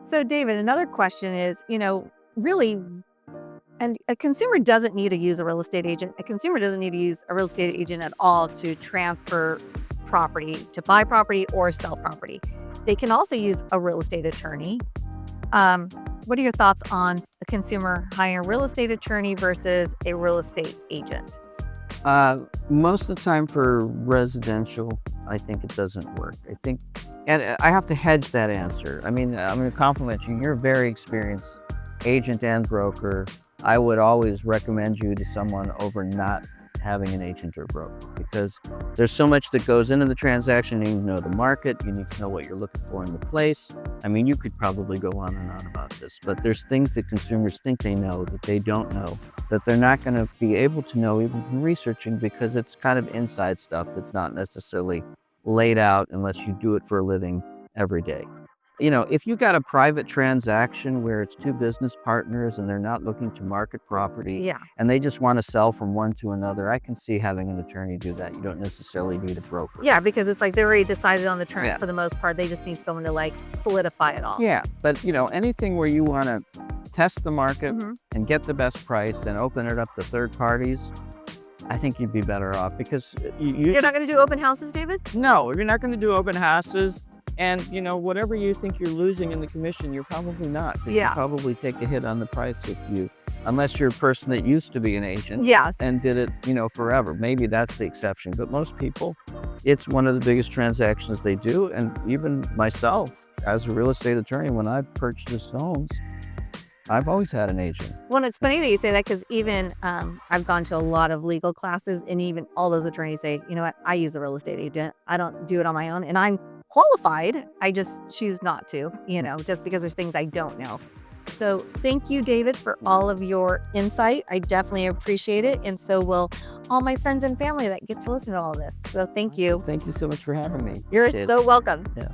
So David, another question is, really, and a consumer doesn't need to use a real estate agent. A consumer doesn't need to use a real estate agent at all to transfer property, to buy property or sell property. They can also use a real estate attorney. What are your thoughts on a consumer hiring a real estate attorney versus a real estate agent? Most of the time for residential, I think it doesn't work. And I have to hedge that answer. I mean, I'm going to compliment you. You're a very experienced agent and broker. I would always recommend you to someone over not having an agent or broker, because there's so much that goes into the transaction. You need to know the market. You need to know what you're looking for in the place. I mean, you could probably go on and on about this, but there's things that consumers think they know that they don't know, that they're not going to be able to know even from researching, because it's kind of inside stuff that's not necessarily laid out unless you do it for a living every day. If you got a private transaction where it's two business partners and they're not looking to market property Yeah. and they just want to sell from one to another, I can see having an attorney do that. You don't necessarily need a broker. Yeah, because it's like they already decided on the terms Yeah. for the most part. They just need someone to solidify it all. Yeah, but anything where you want to test the market Mhm. and get the best price and open it up to third parties, I think you'd be better off, because You're not going to do open houses, David? no, you're not going to do open houses. And whatever you think you're losing in the commission, you're probably not, because Yeah. you probably take a hit on the price unless you're a person that used to be an agent. Yes. And did it, forever. Maybe that's the exception, but most people, it's one of the biggest transactions they do. And even myself, as a real estate attorney, when I've purchased homes, I've always had an agent. Well, it's funny that you say that, because even I've gone to a lot of legal classes, and even all those attorneys say, you know what, I use a real estate agent. I don't do it on my own, and I'm qualified. I just choose not to, just because there's things I don't know. So thank you, David, for all of your insight. I definitely appreciate it. And so will all my friends and family that get to listen to all this. So thank you. Thank you so much for having me. You're so welcome. Yeah.